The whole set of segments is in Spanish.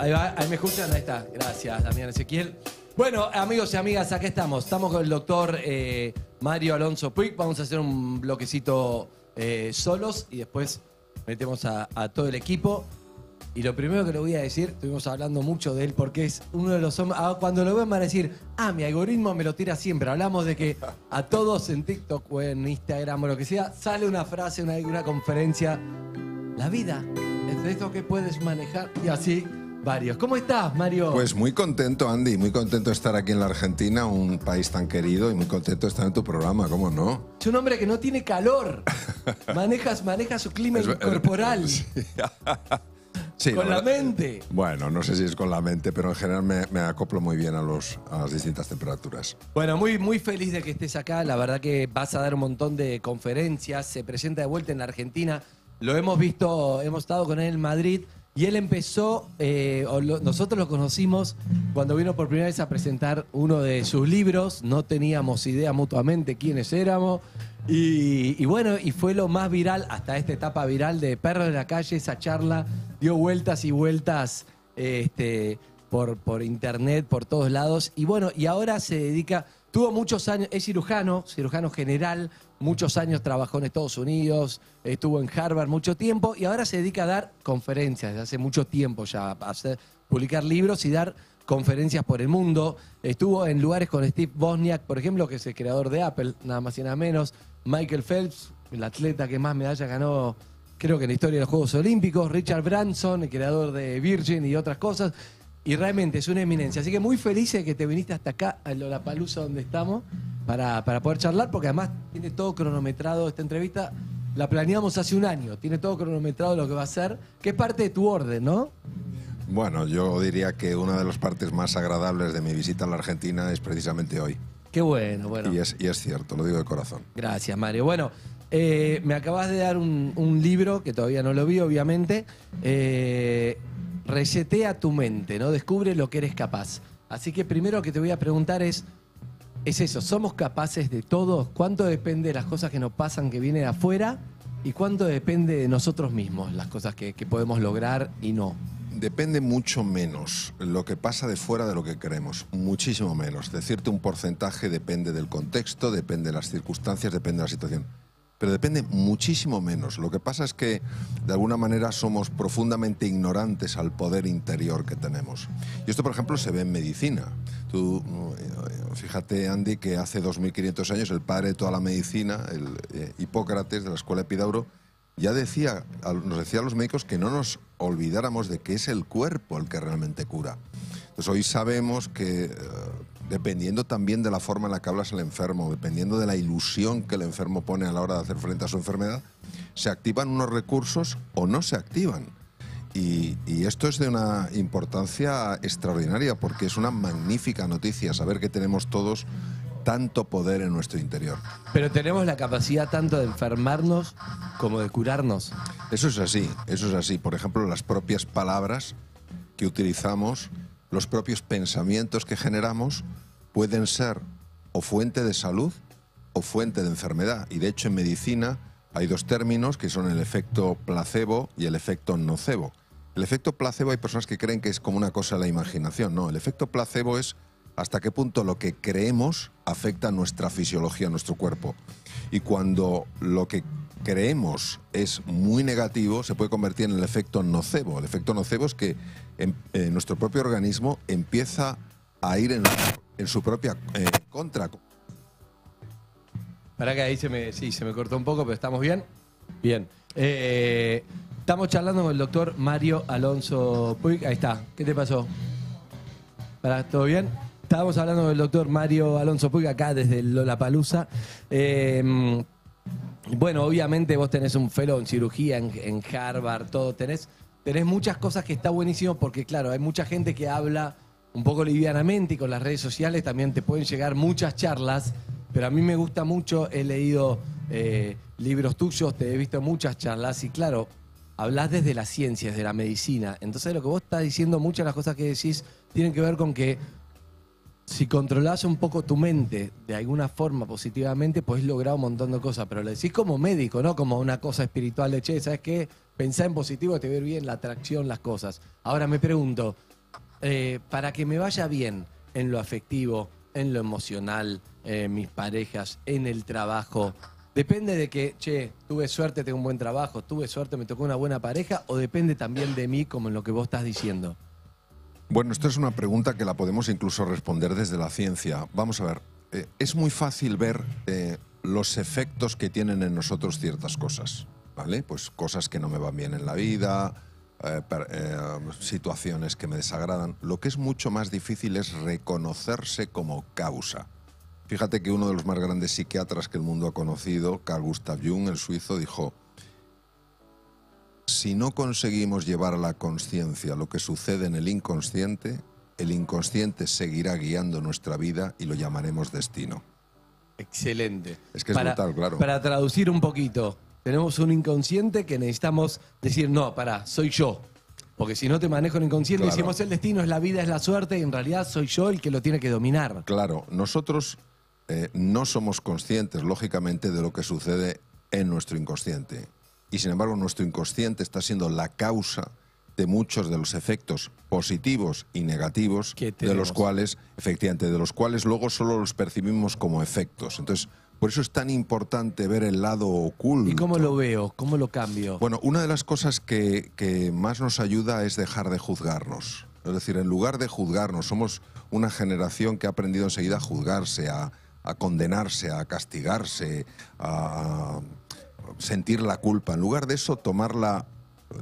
Ahí va, ahí me escuchan, ahí está. Gracias, Damián Ezequiel. Bueno, amigos y amigas, acá estamos. Estamos con el doctor Mario Alonso Puig. Vamos a hacer un bloquecito solos y después metemos a todo el equipo. Y lo primero que le voy a decir, estuvimos hablando mucho de él porque es uno de los hombres. Cuando lo vean van a decir, mi algoritmo me lo tira siempre. Hablamos de que a todos en TikTok o en Instagram o lo que sea, sale una frase, una conferencia. La vida es de eso que puedes manejar y así varios. ¿Cómo estás, Mario? Pues muy contento, Andy, muy contento de estar aquí en la Argentina, un país tan querido, y muy contento de estar en tu programa, ¿cómo no? Es un hombre que no tiene calor. Maneja su clima corporal. Sí, con la mente. Bueno, no sé si es con la mente, pero en general me acoplo muy bien a las distintas temperaturas. Bueno, muy feliz de que estés acá. La verdad que vas a dar un montón de conferencias. Se presenta de vuelta en la Argentina. Lo hemos visto, hemos estado con él en Madrid. Y él empezó, nosotros lo conocimos cuando vino por primera vez a presentar uno de sus libros. No teníamos idea mutuamente quiénes éramos. Y bueno, y fue lo más viral hasta esta etapa viral de Perro de la Calle. Esa charla dio vueltas y vueltas por internet, por todos lados. Y bueno, y ahora se dedica, tuvo muchos años, es cirujano general, muchos años trabajó en Estados Unidos, estuvo en Harvard mucho tiempo y ahora se dedica a dar conferencias desde hace mucho tiempo ya, a publicar libros y dar conferencias por el mundo. Estuvo en lugares con Steve Wozniak, por ejemplo, que es el creador de Apple, nada más y nada menos. Michael Phelps, el atleta que más medallas ganó, creo que en la historia de los Juegos Olímpicos. Richard Branson, el creador de Virgin y otras cosas. Y realmente es una eminencia. Así que muy feliz de que te viniste hasta acá, a Lollapalooza, donde estamos, para poder charlar, porque además tiene todo cronometrado. Esta entrevista la planeamos hace un año. Tiene todo cronometrado lo que va a ser, que es parte de tu orden, ¿no? Bueno, yo diría que una de las partes más agradables de mi visita a la Argentina es precisamente hoy. Qué bueno. Y es cierto, lo digo de corazón. Gracias, Mario. Bueno, me acabas de dar un libro, que todavía no lo vi, obviamente. Resetea tu mente, ¿no? Descubre lo que eres capaz. Así que primero que te voy a preguntar es eso, ¿somos capaces de todo? ¿Cuánto depende de las cosas que nos pasan, que vienen de afuera? ¿Y cuánto depende de nosotros mismos, las cosas que podemos lograr y no? Depende mucho menos lo que pasa de fuera de lo que creemos, muchísimo menos. Decirte un porcentaje depende del contexto, depende de las circunstancias, depende de la situación. Pero depende muchísimo menos. Lo que pasa es que, de alguna manera, somos profundamente ignorantes al poder interior que tenemos. Y esto, por ejemplo, se ve en medicina. Tú, fíjate, Andy, que hace 2500 años el padre de toda la medicina, Hipócrates, de la escuela Epidauro, ya nos decía a los médicos que no nos olvidáramos de que es el cuerpo el que realmente cura. Entonces hoy sabemos que dependiendo también de la forma en la que hablas al enfermo, dependiendo de la ilusión que el enfermo pone a la hora de hacer frente a su enfermedad, se activan unos recursos o no se activan. Y esto es de una importancia extraordinaria porque es una magnífica noticia saber que tenemos todos tanto poder en nuestro interior. Pero tenemos la capacidad tanto de enfermarnos como de curarnos. Eso es así. Por ejemplo, las propias palabras que utilizamos, los propios pensamientos que generamos pueden ser o fuente de salud o fuente de enfermedad. Y de hecho en medicina hay dos términos que son el efecto placebo y el efecto nocebo. El efecto placebo hay personas que creen que es como una cosa de la imaginación. No, el efecto placebo es hasta qué punto lo que creemos afecta a nuestra fisiología, a nuestro cuerpo. Y cuando lo que creemos es muy negativo, se puede convertir en el efecto nocebo. El efecto nocebo es que nuestro propio organismo empieza a ir en su propia contra. Para que ahí se me cortó un poco, pero ¿estamos bien? Bien. Estamos charlando con el doctor Mario Alonso Puig. Ahí está. ¿Qué te pasó? ¿Todo bien? Estábamos hablando del doctor Mario Alonso Puig acá desde Lollapalooza. Bueno, obviamente vos tenés un fellow en cirugía en Harvard, todo. Tenés muchas cosas que está buenísimo porque, claro, hay mucha gente que habla un poco livianamente y con las redes sociales también te pueden llegar muchas charlas, pero a mí me gusta mucho, he leído libros tuyos, te he visto muchas charlas y, claro, hablás desde las ciencias, de la medicina. Entonces lo que vos estás diciendo, muchas de las cosas que decís tienen que ver con que si controlás un poco tu mente de alguna forma positivamente, podés lograr un montón de cosas. Pero lo decís como médico, no como una cosa espiritual de, che, ¿sabes qué? Pensá en positivo, te va a ir bien la atracción, las cosas. Ahora me pregunto, para que me vaya bien en lo afectivo, en lo emocional, mis parejas, en el trabajo, ¿depende de que, che, tuve suerte, tengo un buen trabajo, tuve suerte, me tocó una buena pareja, o depende también de mí, como en lo que vos estás diciendo? Bueno, esto es una pregunta que la podemos incluso responder desde la ciencia. Vamos a ver, es muy fácil ver los efectos que tienen en nosotros ciertas cosas, ¿vale? Pues cosas que no me van bien en la vida, situaciones que me desagradan. Lo que es mucho más difícil es reconocerse como causa. Fíjate que uno de los más grandes psiquiatras que el mundo ha conocido, Carl Gustav Jung, el suizo, dijo: si no conseguimos llevar a la consciencia lo que sucede en el inconsciente seguirá guiando nuestra vida y lo llamaremos destino. Excelente. Es que es brutal, claro. Para traducir un poquito, tenemos un inconsciente que necesitamos decir, no, pará, soy yo. Porque si no te manejo el inconsciente, Claro. decimos el destino es la vida, es la suerte, y en realidad soy yo el que lo tiene que dominar. Claro, nosotros no somos conscientes, lógicamente, de lo que sucede en nuestro inconsciente. Y sin embargo, nuestro inconsciente está siendo la causa de muchos de los efectos positivos y negativos, de los cuales, efectivamente, de los cuales luego solo los percibimos como efectos. Entonces, por eso es tan importante ver el lado oculto. ¿Y cómo lo veo? ¿Cómo lo cambio? Bueno, una de las cosas que más nos ayuda es dejar de juzgarnos. Es decir, en lugar de juzgarnos, somos una generación que ha aprendido enseguida a juzgarse, a condenarse, a castigarse, a sentir la culpa. En lugar de eso, tomar la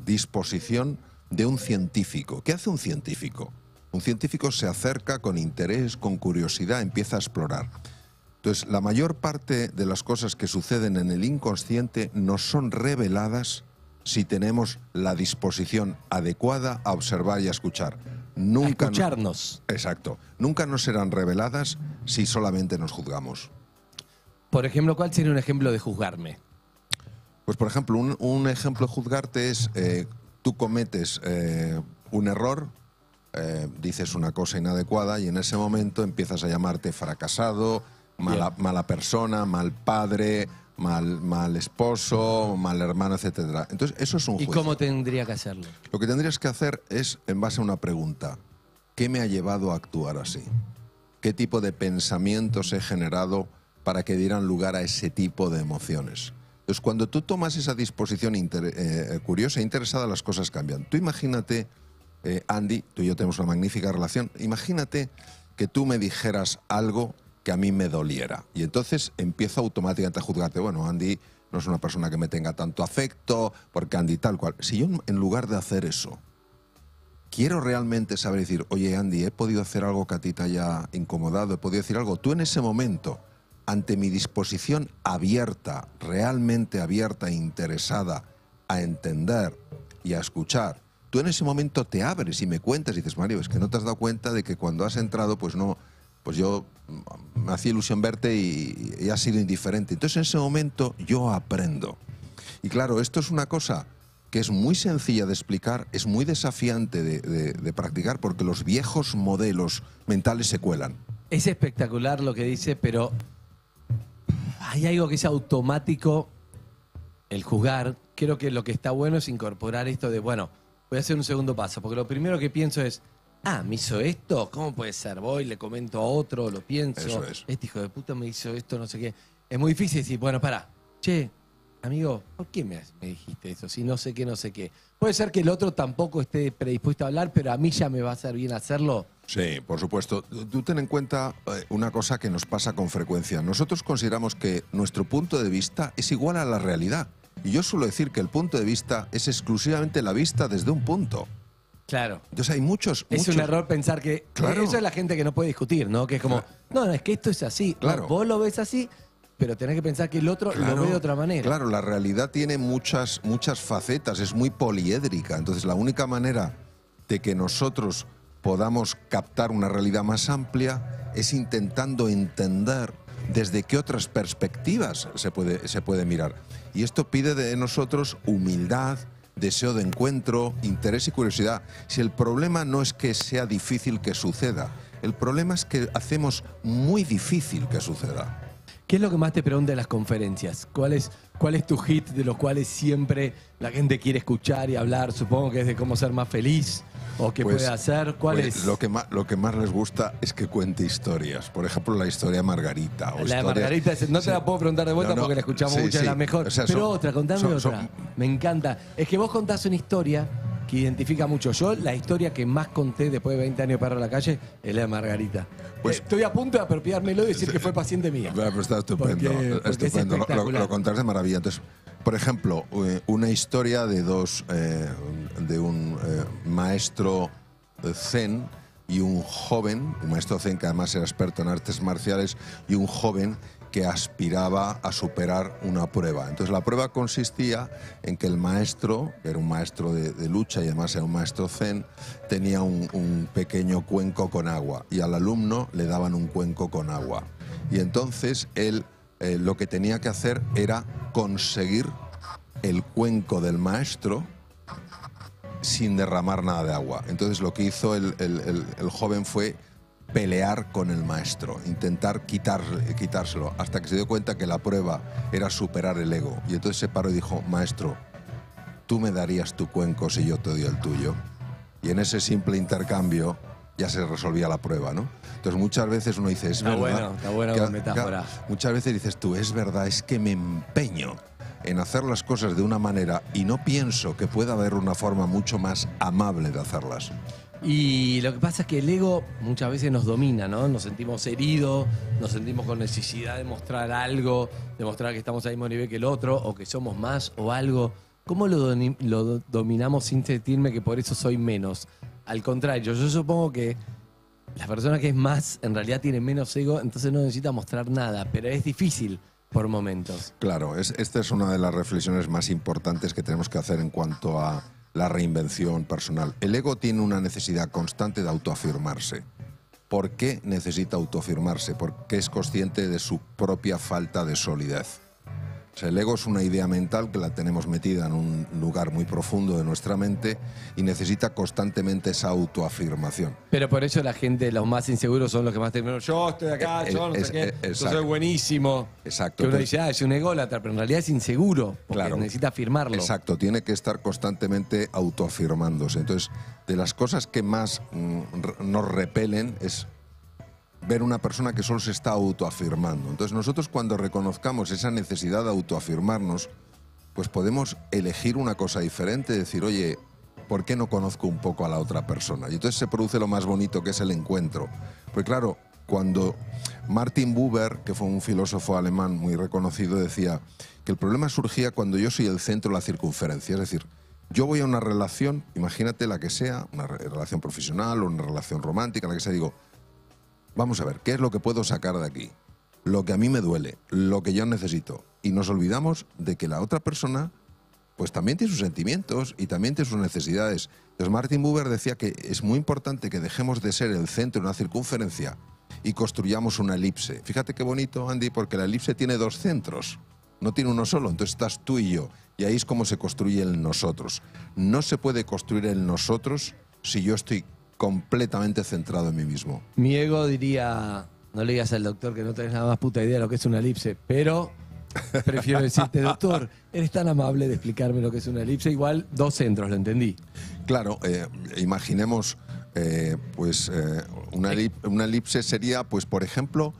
disposición de un científico. ¿Qué hace un científico? Un científico se acerca con interés, con curiosidad, empieza a explorar. Entonces, la mayor parte de las cosas que suceden en el inconsciente nos son reveladas si tenemos la disposición adecuada a observar y a escuchar. Nunca a escucharnos. Exacto. Nunca nos serán reveladas si solamente nos juzgamos. Por ejemplo, ¿cuál sería un ejemplo de juzgarme? Pues, por ejemplo, un ejemplo de juzgarte es, tú cometes un error, dices una cosa inadecuada y en ese momento empiezas a llamarte fracasado, mala persona, mal padre, mal esposo, mal hermano, etcétera. Entonces, eso es un juicio. ¿Y cómo tendría que hacerlo? Lo que tendrías que hacer es, en base a una pregunta, ¿qué me ha llevado a actuar así? ¿Qué tipo de pensamientos he generado para que dieran lugar a ese tipo de emociones? Entonces, cuando tú tomas esa disposición curiosa e interesada, las cosas cambian. Tú imagínate, Andy, tú y yo tenemos una magnífica relación, imagínate que tú me dijeras algo que a mí me doliera. Y entonces empiezo automáticamente a juzgarte. Bueno, Andy no es una persona que me tenga tanto afecto, porque Andy tal cual. Si yo, en lugar de hacer eso, quiero realmente saber decir, oye, Andy, he podido hacer algo que a ti te haya incomodado, he podido decir algo. Tú en ese momento, ante mi disposición abierta, realmente abierta e interesada a entender y a escuchar, tú en ese momento te abres y me cuentas y dices, Mario, es que no te has dado cuenta de que cuando has entrado, pues no, pues yo me hacía ilusión verte y has sido indiferente. Entonces en ese momento yo aprendo. Y claro, esto es una cosa que es muy sencilla de explicar, es muy desafiante de practicar, porque los viejos modelos mentales se cuelan. Es espectacular lo que dice, pero hay algo que es automático, el juzgar. Creo que lo que está bueno es incorporar esto de, bueno, voy a hacer un segundo paso, porque lo primero que pienso es, ¿me hizo esto? ¿Cómo puede ser? Voy, le comento a otro, lo pienso. Eso es. Este hijo de puta me hizo esto, no sé qué. Es muy difícil decir, bueno, pará, che, amigo, ¿por qué me dijiste eso? Si no sé qué, no sé qué. Puede ser que el otro tampoco esté predispuesto a hablar, pero a mí ya me va a hacer bien hacerlo. Sí, por supuesto. Tú ten en cuenta una cosa que nos pasa con frecuencia. Nosotros consideramos que nuestro punto de vista es igual a la realidad. Y yo suelo decir que el punto de vista es exclusivamente la vista desde un punto. Claro. Entonces hay muchos... Es un error pensar que... Claro. Eso es la gente que no puede discutir, ¿no? Que es como, no, es que esto es así. Claro. No, vos lo ves así, pero tenés que pensar que el otro lo ve de otra manera. Claro, la realidad tiene muchas facetas, es muy poliédrica. Entonces la única manera de que nosotros podamos captar una realidad más amplia es intentando entender desde qué otras perspectivas se puede mirar. Y esto pide de nosotros humildad, deseo de encuentro, interés y curiosidad. Si el problema no es que sea difícil que suceda, el problema es que hacemos muy difícil que suceda. ¿Qué es lo que más te preguntan en las conferencias? ¿Cuál es tu hit de los cuales siempre la gente quiere escuchar y hablar? Supongo que es de cómo ser más feliz. ¿O qué puede hacer? ¿Cuál es? Lo que más les gusta es que cuente historias. Por ejemplo, la historia de Margarita. O la de Margarita, no te la puedo preguntar de vuelta porque la escuchamos mucho, es la mejor. O sea, pero otra, contame otra. Me encanta. Es que vos contás una historia que identifica mucho. Yo, la historia que más conté después de 20 años de Perro en la Calle es la de Margarita. Pues, estoy a punto de apropiármelo y decir que fue paciente mía. Pero está estupendo. Porque estupendo. Lo contás de maravilla. Entonces, por ejemplo, una historia de un maestro zen y un joven, un maestro zen que además era experto en artes marciales, y un joven que aspiraba a superar una prueba. Entonces la prueba consistía en que el maestro, que era un maestro de lucha y además era un maestro zen, tenía un pequeño cuenco con agua y al alumno le daban un cuenco con agua. Y entonces él lo que tenía que hacer era conseguir el cuenco del maestro sin derramar nada de agua. Entonces lo que hizo el joven fue pelear con el maestro, intentar quitárselo, hasta que se dio cuenta que la prueba era superar el ego. Y entonces se paró y dijo: maestro, tú me darías tu cuenco si yo te doy el tuyo. Y en ese simple intercambio ya se resolvía la prueba, ¿no? Entonces muchas veces uno dice, es verdad. Está buena la metáfora. Muchas veces dices tú, es verdad, es que me empeño en hacer las cosas de una manera y no pienso que pueda haber una forma mucho más amable de hacerlas. Y lo que pasa es que el ego muchas veces nos domina, ¿no? Nos sentimos heridos, nos sentimos con necesidad de mostrar algo, de mostrar que estamos al mismo nivel que el otro, o que somos más o algo. ¿Cómo lo dominamos sin sentirme que por eso soy menos? Al contrario, yo supongo que la persona que es más, en realidad tiene menos ego, entonces no necesita mostrar nada, pero es difícil por momentos. Claro, esta es una de las reflexiones más importantes que tenemos que hacer en cuanto a la reinvención personal. El ego tiene una necesidad constante de autoafirmarse. ¿Por qué necesita autoafirmarse? Porque es consciente de su propia falta de solidez. O sea, el ego es una idea mental que la tenemos metida en un lugar muy profundo de nuestra mente y necesita constantemente esa autoafirmación. Pero por eso la gente, los más inseguros son los que más terminan. Yo estoy acá, yo no sé qué, yo soy buenísimo. Exacto. Que uno dice, es un ególatra, pero en realidad es inseguro, porque claro, necesita afirmarlo. Exacto, tiene que estar constantemente autoafirmándose. Entonces, de las cosas que más nos repelen es ver una persona que solo se está autoafirmando. Entonces nosotros cuando reconozcamos esa necesidad de autoafirmarnos, pues podemos elegir una cosa diferente, decir, oye, ¿por qué no conozco un poco a la otra persona? Y entonces se produce lo más bonito, que es el encuentro. Pues claro, cuando Martin Buber, que fue un filósofo alemán muy reconocido, decía que el problema surgía cuando yo soy el centro de la circunferencia, es decir, yo voy a una relación, imagínate la que sea, una relación profesional o una relación romántica, la que sea, digo, vamos a ver, ¿qué es lo que puedo sacar de aquí? Lo que a mí me duele, lo que yo necesito. Y nos olvidamos de que la otra persona pues también tiene sus sentimientos y también tiene sus necesidades. Entonces Martin Buber decía que es muy importante que dejemos de ser el centro de una circunferencia y construyamos una elipse. Fíjate qué bonito, Andy, porque la elipse tiene dos centros, no tiene uno solo. Entonces estás tú y yo. Y ahí es como se construye el nosotros. No se puede construir el nosotros si yo estoy completamente centrado en mí mismo. Mi ego diría, no le digas al doctor que no tenés nada más puta idea de lo que es una elipse, pero prefiero decirte, doctor, eres tan amable de explicarme lo que es una elipse, igual dos centros, lo entendí. Claro, imaginemos, una elipse sería, pues por ejemplo,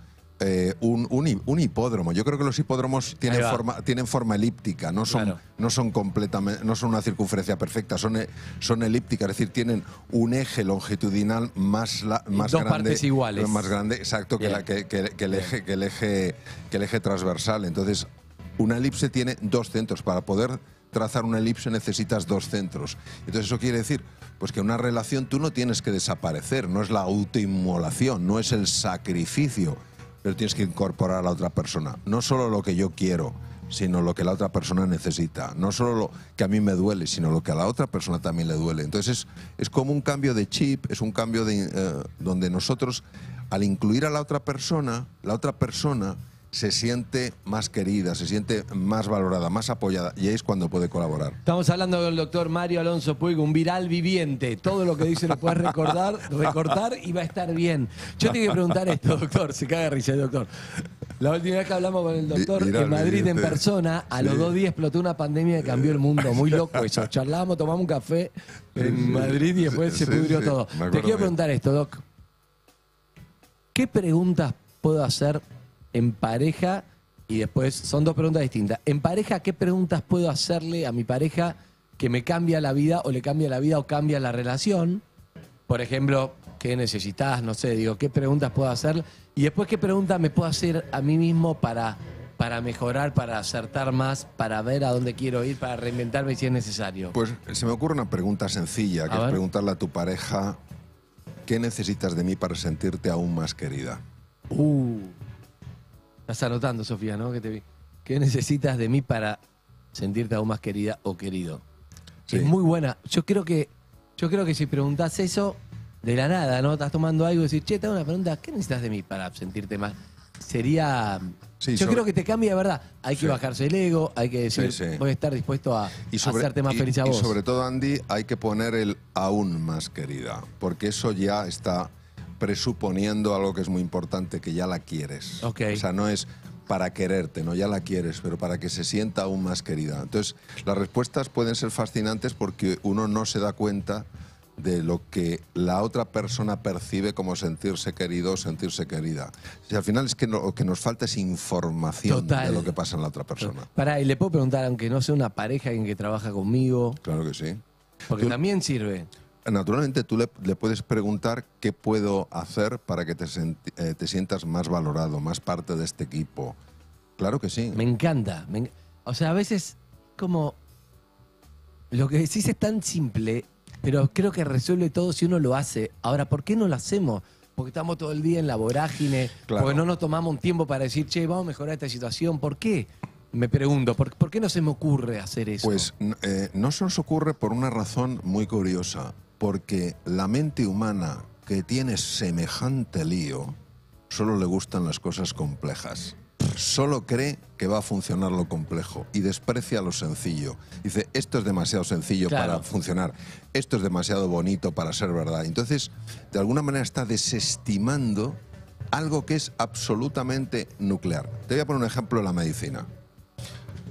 un hipódromo. Yo creo que los hipódromos tienen forma elíptica, no son completamente, no son una circunferencia perfecta, son elípticas, es decir, tienen un eje longitudinal más dos grande, partes iguales, más grande, exacto, que el eje transversal. Entonces, una elipse tiene dos centros. Para poder trazar una elipse necesitas dos centros. Entonces eso quiere decir pues que una relación tú no tienes que desaparecer, no es la autoinmolación, no es el sacrificio, pero tienes que incorporar a la otra persona. No solo lo que yo quiero, sino lo que la otra persona necesita. No solo lo que a mí me duele, sino lo que a la otra persona también le duele. Entonces es como un cambio de chip, es un cambio donde nosotros, al incluir a la otra persona se siente más querida, se siente más valorada, más apoyada, y ahí es cuando puede colaborar. Estamos hablando con el doctor Mario Alonso Puig, un viral viviente. Todo lo que dice lo puedes recortar y va a estar bien. Yo te quiero preguntar esto, doctor, se caga de risa el doctor. La última vez que hablamos con el doctor Mira, en Madrid en este- persona, a los sí. 2 días explotó una pandemia que cambió el mundo. Muy loco eso. Charlábamos, tomamos un café en Madrid y después se Sí, pudrió sí, todo. me Te acuerdo quiero bien. preguntar esto, Doc. ¿Qué preguntas puedo hacer en pareja? Y después, son 2 preguntas distintas. En pareja, ¿qué preguntas puedo hacerle a mi pareja que me cambia la vida o le cambia la vida o cambia la relación? Por ejemplo, ¿qué necesitas? No sé, digo, ¿qué preguntas puedo hacer? Y después, ¿qué preguntas me puedo hacer a mí mismo para mejorar, para acertar más, para ver a dónde quiero ir, para reinventarme si es necesario? Pues se me ocurre una pregunta sencilla, que A es ver. preguntarle a tu pareja, ¿qué necesitas de mí para sentirte aún más querida? Estás anotando, Sofía, ¿no? Que te vi. ¿Qué necesitas de mí para sentirte aún más querida o querido? Sí. Es muy buena. Yo creo que si preguntás eso de la nada, ¿no? Estás tomando algo y decís, che, te hago una pregunta, ¿qué necesitas de mí para sentirte más? Sería. Sí, yo creo que te cambia de verdad. Hay que Sí. bajarse el ego, hay que decir, Sí, sí. voy a estar dispuesto a hacerte más feliz a y vos. sobre todo, Andy, hay que poner el aún más querida, porque eso ya está presuponiendo algo que es muy importante, que ya la quieres. Ok. O sea, no es para quererte, no, ya la quieres, pero para que se sienta aún más querida. Entonces, las respuestas pueden ser fascinantes porque uno no se da cuenta de lo que la otra persona percibe como sentirse querido o sentirse querida. Si al final es que lo que nos falta es información Total. de lo que pasa en la otra persona. Pará, y le puedo preguntar, aunque no sea una pareja, alguien que trabaja conmigo, Claro que sí. porque Tú- también sirve. Naturalmente, tú le puedes preguntar qué puedo hacer para que te sientas más valorado, más parte de este equipo. Claro que sí. Me encanta. O sea, a veces como lo que decís es tan simple, pero creo que resuelve todo si uno lo hace. Ahora, ¿por qué no lo hacemos? Porque estamos todo el día en la vorágine, Claro. porque no nos tomamos un tiempo para decir, che, vamos a mejorar esta situación. ¿Por qué? Me pregunto, ¿por qué no se me ocurre hacer eso? Pues no se nos ocurre por una razón muy curiosa, porque la mente humana que tiene semejante lío solo le gustan las cosas complejas. Solo cree que va a funcionar lo complejo y desprecia lo sencillo. Dice, esto es demasiado sencillo Claro. para funcionar, esto es demasiado bonito para ser verdad. Entonces, de alguna manera está desestimando algo que es absolutamente nuclear. Te voy a poner un ejemplo de la medicina.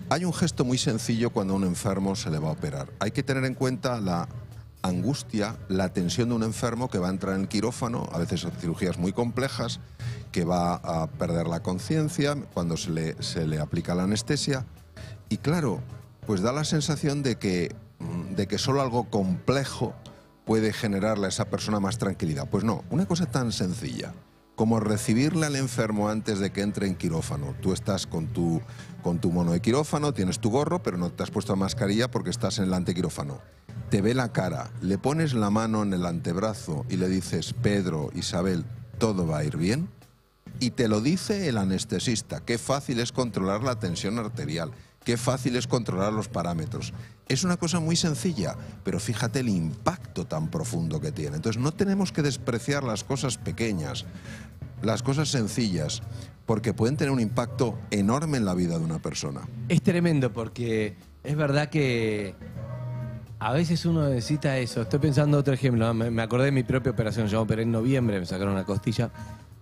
Hay un gesto muy sencillo cuando a un enfermo se le va a operar. Hay que tener en cuenta la angustia, la tensión de un enfermo que va a entrar en el quirófano, a veces son cirugías muy complejas, que va a perder la conciencia cuando se le aplica la anestesia. Y claro, pues da la sensación de que solo algo complejo puede generarle a esa persona más tranquilidad. Pues no, una cosa tan sencilla como recibirle al enfermo antes de que entre en quirófano. Tú estás con tu mono de quirófano, tienes tu gorro, pero no te has puesto mascarilla porque estás en el antequirófano. Te ve la cara, le pones la mano en el antebrazo y le dices, Pedro, Isabel, todo va a ir bien. Y te lo dice el anestesista. Qué fácil es controlar la tensión arterial. Qué fácil es controlar los parámetros. Es una cosa muy sencilla, pero fíjate el impacto tan profundo que tiene. Entonces no tenemos que despreciar las cosas pequeñas, las cosas sencillas, porque pueden tener un impacto enorme en la vida de una persona. Es tremendo porque es verdad que a veces uno necesita eso. Estoy pensando otro ejemplo. ¿No? Me acordé de mi propia operación. Yo operé en noviembre, me sacaron una costilla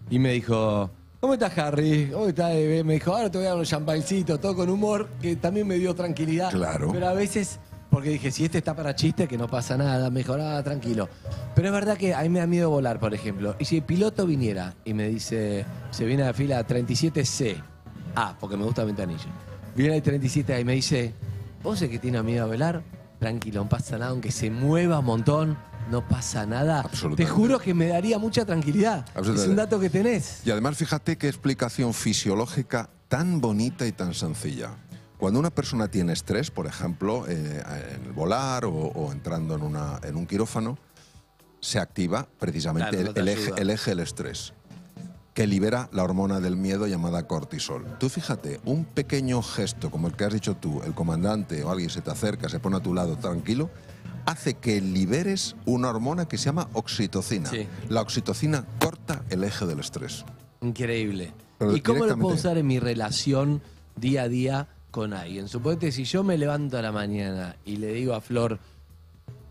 y me dijo, ¿cómo estás, Harry? ¿Cómo estás, bebé? Me dijo, ahora te voy a dar un champancito, todo con humor, que también me dio tranquilidad. Claro. Pero a veces, porque dije, si este está para chiste, que no pasa nada, mejor, tranquilo. Pero es verdad que a mí me da miedo volar, por ejemplo. Y si el piloto viniera y me dice, se viene a la fila 37C, porque me gusta ventanilla. Viene el 37A y me dice, ¿vos sé que tiene miedo a volar? Tranquilo, no pasa nada, aunque se mueva un montón, no pasa nada. Absolutamente. Te juro que me daría mucha tranquilidad. Es Absolutamente. un dato que tenés. Y además fíjate qué explicación fisiológica tan bonita y tan sencilla. Cuando una persona tiene estrés, por ejemplo, en el volar o entrando en un quirófano, se activa precisamente Claro, no te el ayuda. eje del estrés, que libera la hormona del miedo llamada cortisol. Tú fíjate, un pequeño gesto como el que has dicho tú, el comandante o alguien se te acerca, se pone a tu lado tranquilo, hace que liberes una hormona que se llama oxitocina. Sí. La oxitocina corta el eje del estrés. Increíble. Pero ¿Y cómo lo puedo directamente. usar en mi relación día a día con alguien? Suponete, si yo me levanto a la mañana y le digo a Flor,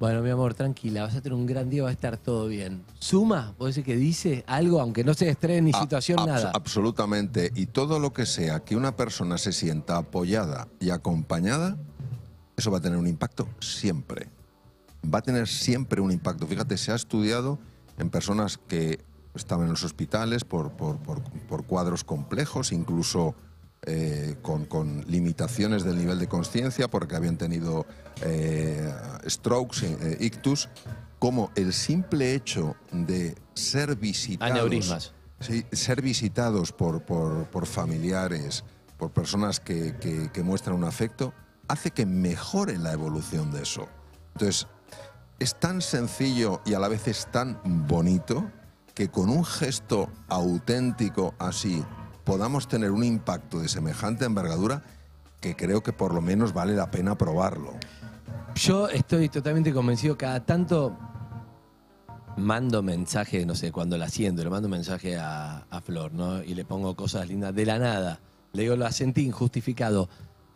Bueno, mi amor, tranquila, vas a tener un gran día, va a estar todo bien. ¿Suma? ¿Puede ser que dice algo, aunque no se estrene ni situación, nada? Absolutamente. Y todo lo que sea que una persona se sienta apoyada y acompañada, eso va a tener un impacto siempre. Va a tener siempre un impacto. Fíjate, se ha estudiado en personas que estaban en los hospitales por cuadros complejos, incluso con limitaciones del nivel de conciencia, porque habían tenido strokes, ictus, como el simple hecho de ser visitados, aneurismas. Sí, ser visitados por familiares, por personas que muestran un afecto, hace que mejore la evolución de eso. Entonces, es tan sencillo y a la vez es tan bonito que con un gesto auténtico así podamos tener un impacto de semejante envergadura que creo que por lo menos vale la pena probarlo. Yo estoy totalmente convencido, cada tanto mando mensaje, no sé, cuando la siento, le mando mensaje a Flor, ¿no? Y le pongo cosas lindas de la nada. Le digo, lo sentí injustificado.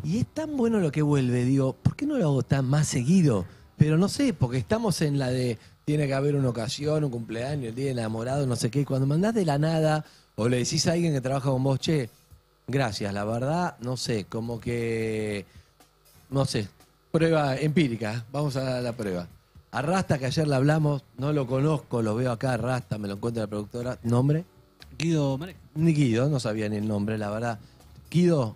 Y es tan bueno lo que vuelve, digo, ¿por qué no lo hago tan más seguido? Pero no sé, porque estamos en la de, tiene que haber una ocasión, un cumpleaños, el día del enamorado, no sé qué. Cuando mandás de la nada, o le decís a alguien que trabaja con vos, che, gracias, la verdad, no sé, como que, no sé, prueba empírica, vamos a la prueba. A Rasta, que ayer le hablamos, no lo conozco, lo veo acá, Rasta, me lo encuentra la productora. ¿Nombre? Guido Marek. Ni Guido, no sabía ni el nombre, la verdad. Guido,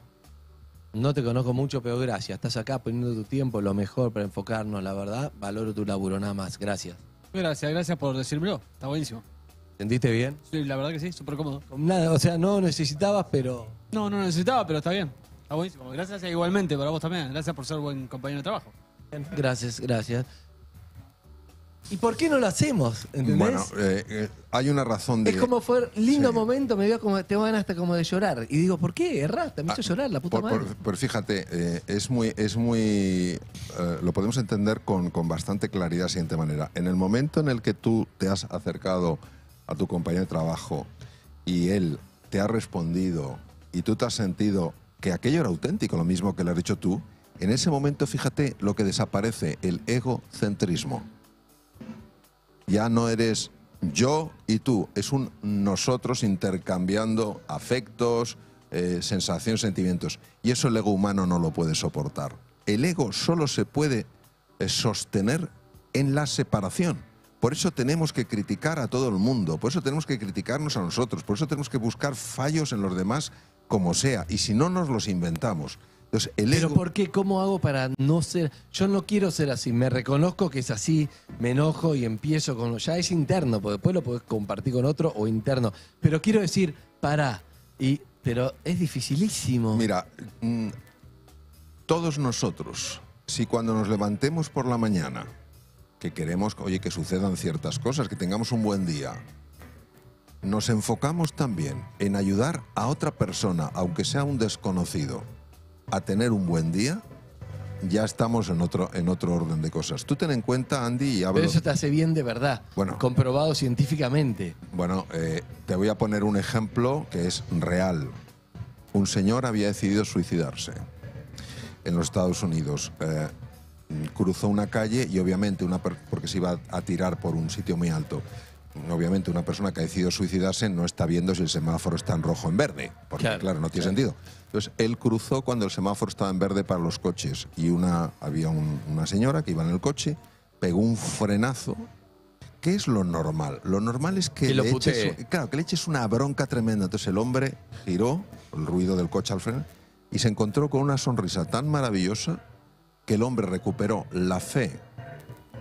no te conozco mucho, pero gracias. Estás acá poniendo tu tiempo, lo mejor para enfocarnos, la verdad. Valoro tu laburo, nada más. Gracias. Gracias por decírmelo. Está buenísimo. ¿Sentiste bien? Sí, la verdad que sí, súper cómodo. Nada, o sea, no necesitabas, pero... No necesitaba, pero está bien. Está buenísimo. Gracias igualmente para vos también. Gracias por ser buen compañero de trabajo. Gracias, gracias. ¿Y por qué no lo hacemos? ¿Entendés? Bueno, hay una razón de... Es como fue lindo Sí. momento, me veo como, te van hasta como de llorar. Y digo, ¿por qué? Erraste, me hizo llorar, la puta madre. Pero fíjate, es muy lo podemos entender con bastante claridad de la siguiente manera. En el momento en el que tú te has acercado a tu compañero de trabajo y él te ha respondido y tú te has sentido que aquello era auténtico, lo mismo que le has dicho tú, en ese momento, fíjate lo que desaparece, el egocentrismo. Ya no eres yo y tú, es un nosotros intercambiando afectos, sensaciones, sentimientos. Y eso el ego humano no lo puede soportar. El ego solo se puede sostener en la separación. Por eso tenemos que criticar a todo el mundo, por eso tenemos que criticarnos a nosotros, por eso tenemos que buscar fallos en los demás como sea. Y si no, nos los inventamos. Entonces, el ego... Pero ¿por qué? ¿Cómo hago para no ser...? Yo no quiero ser así. Me reconozco que es así, me enojo y empiezo con... Ya es interno, porque después lo podés compartir con otro o interno. Pero quiero decir, pará. Pero es dificilísimo. Mira, todos nosotros, si cuando nos levantemos por la mañana, que queremos, oye, que sucedan ciertas cosas, que tengamos un buen día, nos enfocamos también en ayudar a otra persona, aunque sea un desconocido, a tener un buen día, ya estamos en otro orden de cosas. Tú ten en cuenta, Andy, y hablo... Pero eso te hace bien de verdad, Bueno. comprobado científicamente. Bueno, te voy a poner un ejemplo que es real. Un señor había decidido suicidarse en los Estados Unidos. Cruzó una calle y obviamente, porque se iba a tirar por un sitio muy alto, obviamente una persona que ha decidido suicidarse no está viendo si el semáforo está en rojo o en verde, porque claro, no tiene sentido. Entonces, él cruzó cuando el semáforo estaba en verde para los coches y había una señora que iba en el coche, pegó un frenazo. ¿Qué es lo normal? Lo normal es que le eches una bronca tremenda. Entonces el hombre giró, el ruido del coche al frenar, y se encontró con una sonrisa tan maravillosa que el hombre recuperó la fe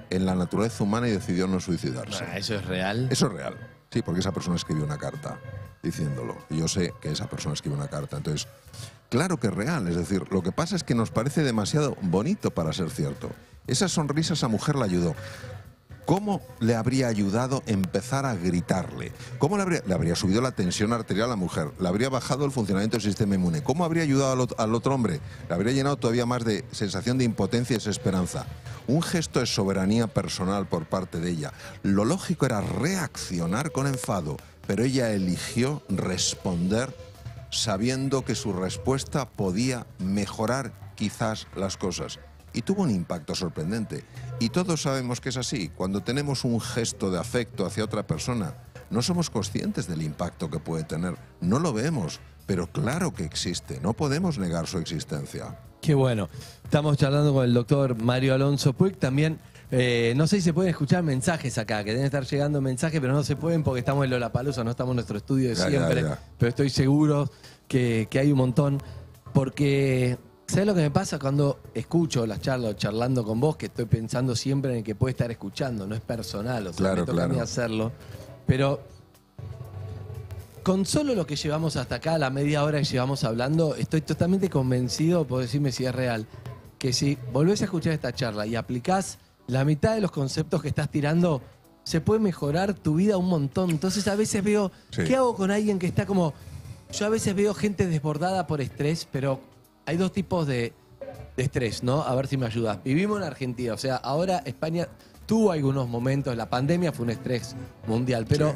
en la naturaleza humana y decidió no suicidarse. ¿Eso es real? Eso es real. Sí, porque esa persona escribió una carta diciéndolo. Y yo sé que esa persona escribió una carta. Entonces, claro que es real. Es decir, lo que pasa es que nos parece demasiado bonito para ser cierto. Esa sonrisa, esa mujer la ayudó. ¿Cómo le habría ayudado empezar a gritarle? ¿Cómo le habría subido la tensión arterial a la mujer? ¿Le habría bajado el funcionamiento del sistema inmune? ¿Cómo habría ayudado al otro hombre? Le habría llenado todavía más de sensación de impotencia y desesperanza. Un gesto de soberanía personal por parte de ella. Lo lógico era reaccionar con enfado, pero ella eligió responder sabiendo que su respuesta podía mejorar quizás las cosas. y tuvo un impacto sorprendente. Y todos sabemos que es así. Cuando tenemos un gesto de afecto hacia otra persona, no somos conscientes del impacto que puede tener. No lo vemos, pero claro que existe. No podemos negar su existencia. Qué bueno. Estamos charlando con el doctor Mario Alonso Puig. También, no sé si se pueden escuchar mensajes acá, que deben estar llegando mensajes, pero no se pueden porque estamos en Lollapalooza, no estamos en nuestro estudio de siempre. Pero estoy seguro que hay un montón. Porque, ¿sabes lo que me pasa cuando escucho las charlas, charlando con vos? Que estoy pensando siempre en el que puede estar escuchando, no es personal, o sea, me toca a mí hacerlo. Pero con solo lo que llevamos hasta acá, la media hora que llevamos hablando, estoy totalmente convencido, por decirme si es real, que si volvés a escuchar esta charla y aplicás la mitad de los conceptos que estás tirando, se puede mejorar tu vida un montón. Entonces a veces veo, ¿qué hago con alguien que está como... Yo a veces veo gente desbordada por estrés, pero hay dos tipos de estrés, ¿no? A ver si me ayudas. Vivimos en Argentina, o sea, ahora España tuvo algunos momentos, la pandemia fue un estrés mundial, pero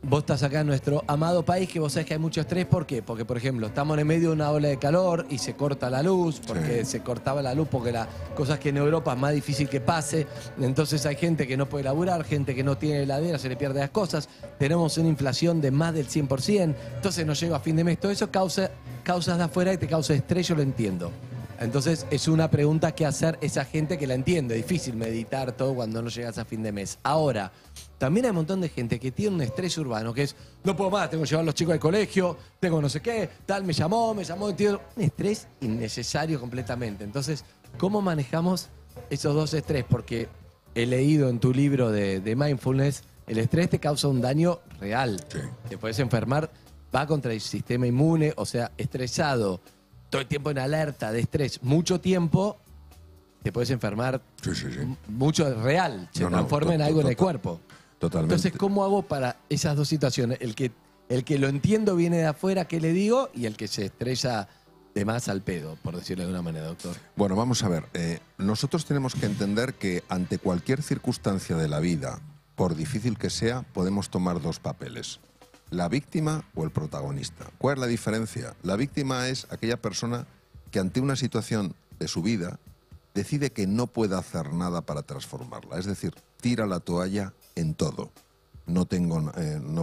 vos estás acá en nuestro amado país que vos sabés que hay mucho estrés. ¿Por qué? Porque, por ejemplo, estamos en medio de una ola de calor y se corta la luz, porque se cortaba la luz, porque la cosa es que en Europa es más difícil que pase, entonces hay gente que no puede laburar, gente que no tiene heladera, se le pierde las cosas, tenemos una inflación de más del 100%, entonces no llego a fin de mes, todo eso causas de afuera y te causa estrés, yo lo entiendo. Entonces es una pregunta que hacer esa gente que la entiende. Difícil meditar todo cuando no llegas a fin de mes. Ahora, también hay un montón de gente que tiene un estrés urbano, que es, no puedo más, tengo que llevar a los chicos al colegio, tengo no sé qué, tal, me llamó, entiendo. Un estrés innecesario completamente. Entonces, ¿cómo manejamos esos dos estrés? Porque he leído en tu libro de mindfulness, el estrés te causa un daño real. Te puedes enfermar, va contra el sistema inmune, o sea, estresado, todo el tiempo en alerta de estrés, mucho tiempo, te puedes enfermar mucho real, se transforma en algo en el cuerpo. Totalmente. Entonces, ¿cómo hago para esas dos situaciones? El que lo entiendo viene de afuera, ¿qué le digo? Y el que se estrella de más al pedo, por decirlo de alguna manera, doctor. Bueno, vamos a ver. Nosotros tenemos que entender que ante cualquier circunstancia de la vida, por difícil que sea, podemos tomar dos papeles. La víctima o el protagonista. ¿Cuál es la diferencia? La víctima es aquella persona que ante una situación de su vida decide que no puede hacer nada para transformarla. Es decir, tira la toalla en todo. No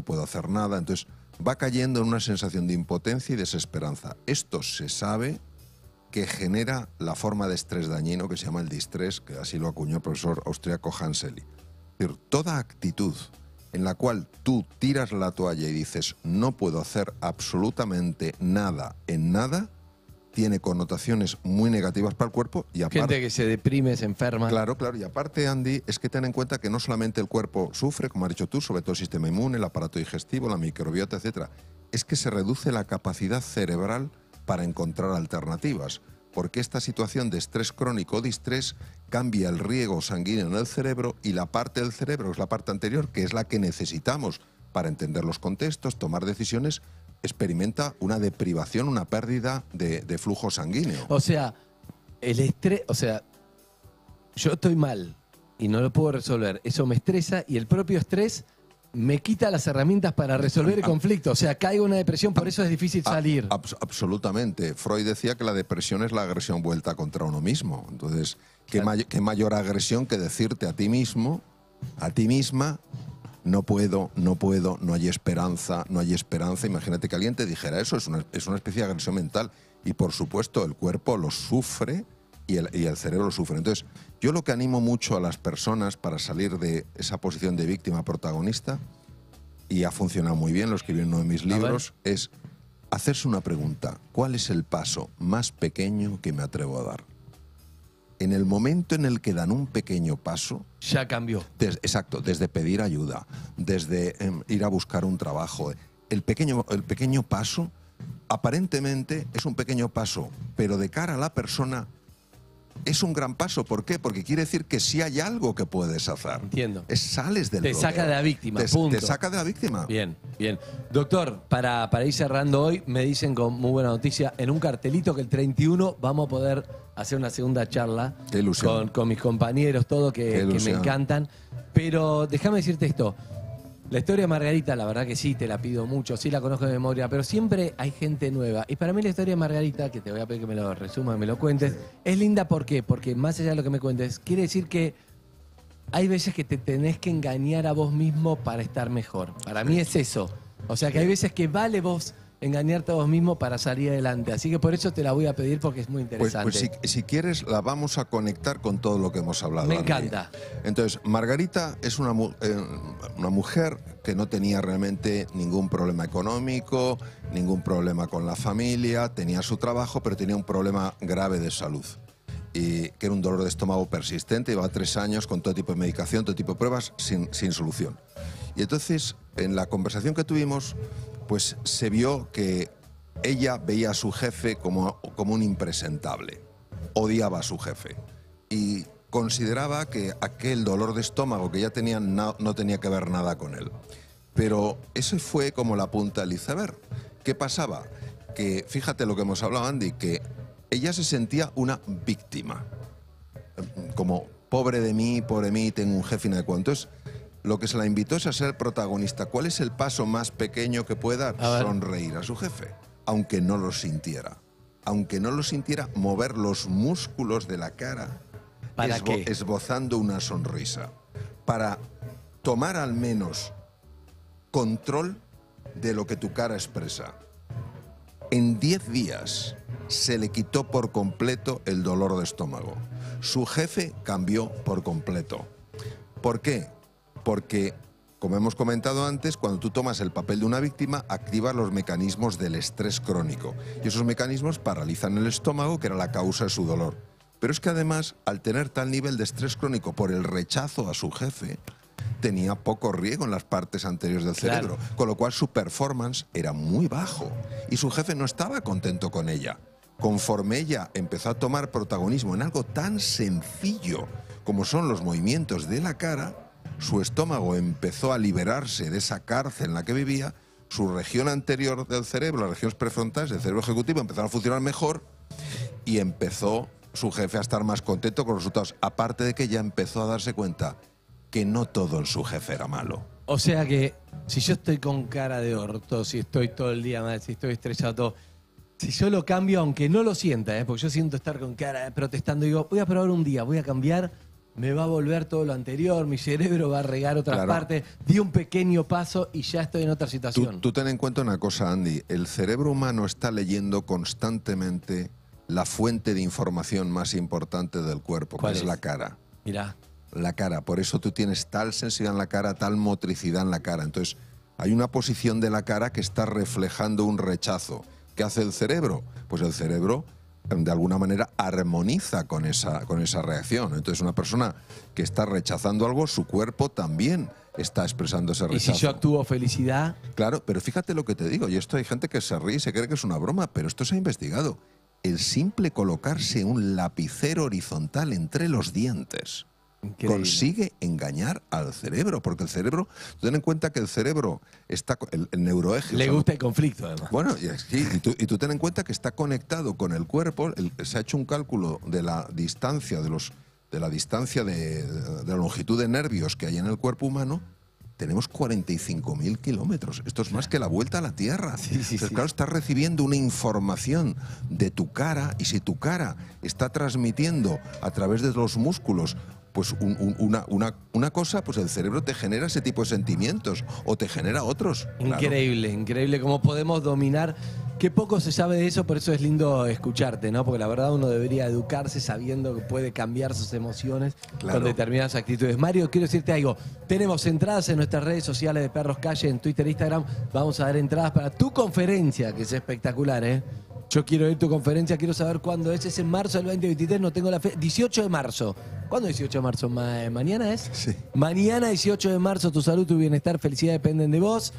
puedo hacer nada. Entonces va cayendo en una sensación de impotencia y desesperanza. Esto se sabe que genera la forma de estrés dañino que se llama el distrés, que así lo acuñó el profesor austríaco Hans Selye. Es decir, toda actitud en la cual tú tiras la toalla y dices no puedo hacer absolutamente nada en nada, tiene connotaciones muy negativas para el cuerpo. Y aparte, gente que se deprime, se enferma. Claro. Y aparte, Andy, es que ten en cuenta que no solamente el cuerpo sufre, como has dicho tú, sobre todo el sistema inmune, el aparato digestivo, la microbiota, etcétera. Es que se reduce la capacidad cerebral para encontrar alternativas. Porque esta situación de estrés crónico o distrés cambia el riego sanguíneo en el cerebro y la parte del cerebro, es la parte anterior, que es la que necesitamos para entender los contextos, tomar decisiones, experimenta una deprivación, una pérdida de flujo sanguíneo. O sea, el estrés, yo estoy mal y no lo puedo resolver, eso me estresa y el propio estrés me quita las herramientas para resolver el conflicto. O sea, caigo en una depresión, por eso es difícil salir. Absolutamente. Freud decía que la depresión es la agresión vuelta contra uno mismo. Entonces, ¿qué mayor agresión que decirte a ti mismo, a ti misma, no puedo, no hay esperanza, no hay esperanza? Imagínate que alguien te dijera eso, es una especie de agresión mental. Y por supuesto, el cuerpo lo sufre y el cerebro lo sufre. Entonces, yo lo que animo mucho a las personas para salir de esa posición de víctima protagonista, y ha funcionado muy bien, lo escribí en uno de mis libros, es hacerse una pregunta: ¿cuál es el paso más pequeño que me atrevo a dar? En el momento en el que dan un pequeño paso... Ya cambió. Exacto, desde pedir ayuda, desde ir a buscar un trabajo. El pequeño paso, aparentemente es un pequeño paso, pero de cara a la persona es un gran paso. ¿Por qué? Porque quiere decir que sí hay algo que puedes hacer. Entiendo. Sales del bloqueo. Te saca de la víctima, punto. Te saca de la víctima. Bien. Doctor, para ir cerrando hoy, me dicen con muy buena noticia, en un cartelito que el 31 vamos a poder hacer una segunda charla. Qué ilusión. Con mis compañeros, todo, que me encantan. Pero déjame decirte esto. La historia de Margarita, la verdad que sí, te la pido mucho, sí la conozco de memoria, pero siempre hay gente nueva. Y para mí la historia de Margarita, que te voy a pedir que me lo resumas, que me lo cuentes, es linda. ¿Por qué? Porque más allá de lo que me cuentes, quiere decir que hay veces que te tenés que engañar a vos mismo para estar mejor. Para mí es eso. O sea que hay veces que vale vos engañarte a vos mismo para salir adelante. Así que por eso te la voy a pedir porque es muy interesante. Pues si quieres la vamos a conectar con todo lo que hemos hablado. Me Andy. encanta. Entonces, Margarita es una mujer que no tenía realmente ningún problema económico, ningún problema con la familia, tenía su trabajo, pero tenía un problema grave de salud. Y que era un dolor de estómago persistente, llevaba 3 años con todo tipo de medicación, todo tipo de pruebas, sin solución. Y entonces, en la conversación que tuvimos, pues se vio que ella veía a su jefe como un impresentable. Odiaba a su jefe. Y consideraba que aquel dolor de estómago que ella tenía no tenía que ver nada con él. Pero eso fue como la punta del iceberg. ¿Qué pasaba? Que, fíjate lo que hemos hablado, Andy, que ella se sentía una víctima. Como, pobre de mí, tengo un jefe inadecuado. Entonces, lo que se la invitó es a ser protagonista. ¿Cuál es el paso más pequeño que puede dar? Sonreír a su jefe, aunque no lo sintiera. Aunque no lo sintiera, mover los músculos de la cara, ¿Para qué? esbozando una sonrisa. Para tomar al menos control de lo que tu cara expresa. En 10 días se le quitó por completo el dolor de estómago. Su jefe cambió por completo. ¿Por qué? Porque, como hemos comentado antes, cuando tú tomas el papel de una víctima, activas los mecanismos del estrés crónico. Y esos mecanismos paralizan el estómago, que era la causa de su dolor. Pero es que además, al tener tal nivel de estrés crónico por el rechazo a su jefe, tenía poco riego en las partes anteriores del cerebro, Claro. con lo cual su performance era muy bajo. Y su jefe no estaba contento con ella. Conforme ella empezó a tomar protagonismo en algo tan sencillo como son los movimientos de la cara, su estómago empezó a liberarse de esa cárcel en la que vivía, su región anterior del cerebro, las regiones prefrontales del cerebro ejecutivo, empezaron a funcionar mejor y empezó su jefe a estar más contento con los resultados. Aparte de que ella empezó a darse cuenta que no todo en su jefe era malo. O sea que si yo estoy con cara de orto, si estoy todo el día mal, si estoy estresado, si yo lo cambio, aunque no lo sienta, porque yo siento estar con cara protestando, digo, voy a probar un día, voy a cambiar, me va a volver todo lo anterior, mi cerebro va a regar otras Claro. partes, di un pequeño paso y ya estoy en otra situación. Tú ten en cuenta una cosa, Andy. El cerebro humano está leyendo constantemente la fuente de información más importante del cuerpo, que ¿Cuál es es? la cara. Mirá, La cara. Por eso tú tienes tal sensibilidad en la cara, tal motricidad en la cara. Entonces, hay una posición de la cara que está reflejando un rechazo. ¿Qué hace el cerebro? Pues el cerebro, de alguna manera, armoniza con esa reacción. Entonces, una persona que está rechazando algo, su cuerpo también está expresando ese y rechazo. si yo actúo felicidad, Claro, pero fíjate lo que te digo, y esto hay gente que se ríe y se cree que es una broma, pero esto se ha investigado. El simple colocarse un lapicero horizontal entre los dientes increíble. consigue engañar al cerebro, porque el cerebro, ten en cuenta que el cerebro está, el neuroeje. Le o sea, gusta el conflicto, además. bueno, y tú ten en cuenta que está conectado con el cuerpo. Se ha hecho un cálculo de la distancia de la longitud de nervios que hay en el cuerpo humano. Tenemos 45.000 kilómetros. Esto es más que la vuelta a la Tierra. Sí, sí, Entonces, sí. claro, estás recibiendo una información de tu cara, y si tu cara está transmitiendo a través de los músculos pues una cosa, pues el cerebro te genera ese tipo de sentimientos o te genera otros. Claro. Increíble, increíble cómo podemos dominar. Qué poco se sabe de eso, por eso es lindo escucharte, ¿no? Porque la verdad uno debería educarse sabiendo que puede cambiar sus emociones Claro. con determinadas actitudes. Mario, quiero decirte algo. Tenemos entradas en nuestras redes sociales de Perros Calle, en Twitter e Instagram. Vamos a dar entradas para tu conferencia, que es espectacular, ¿eh? Yo quiero ir a tu conferencia, quiero saber cuándo es. Es en marzo del 2023, no tengo la fe. 18 de marzo. ¿Cuándo 18 de marzo? ¿Mañana es? Sí. Mañana, 18 de marzo, tu salud, tu bienestar, felicidad dependen de vos.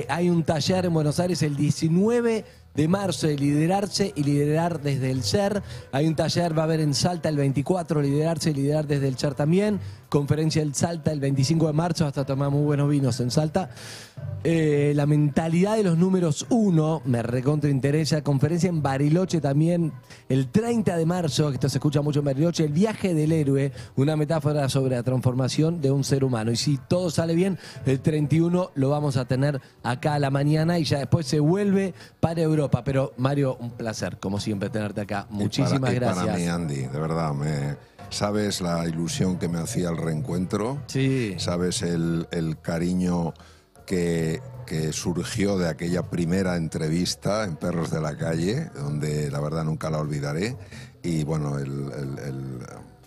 Hay un taller en Buenos Aires el 19 de marzo de liderarse y liderar desde el ser. Hay un taller, va a haber en Salta el 24, liderarse y liderar desde el ser también. conferencia en Salta el 25 de marzo, hasta tomar muy buenos vinos en Salta. La mentalidad de los números 1, me recontrainteresa. Conferencia en Bariloche también el 30 de marzo, que esto se escucha mucho en Bariloche, el viaje del héroe, una metáfora sobre la transformación de un ser humano. Y si todo sale bien, el 31 lo vamos a tener acá a la mañana y ya después se vuelve para Europa. Pero Mario, un placer, como siempre, tenerte acá. Muchísimas gracias. Para mí, Andy, de verdad, ¿sabes la ilusión que me hacía el reencuentro? Sí. ¿Sabes el cariño que surgió de aquella primera entrevista en Perros de la Calle, donde la verdad nunca la olvidaré? Y bueno,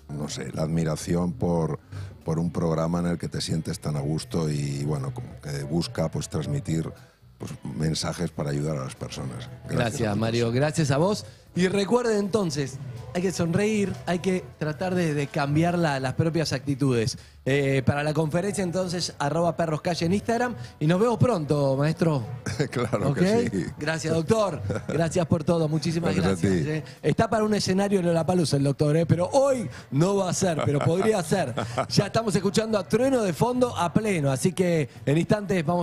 no sé, la admiración por un programa en el que te sientes tan a gusto y bueno, como que busca pues transmitir pues, mensajes para ayudar a las personas. Gracias Mario, gracias a vos. Y recuerden entonces, hay que sonreír, hay que tratar de cambiar las propias actitudes. Para la conferencia entonces, @perroscalle en Instagram. Y nos vemos pronto, maestro. Claro ¿Okay? que sí. Gracias, doctor. Gracias por todo. Muchísimas Gracias a gracias. ti. Está para un escenario en Lollapalooza el doctor, pero hoy no va a ser, pero podría ser. Ya estamos escuchando a Trueno de fondo a pleno, así que en instantes vamos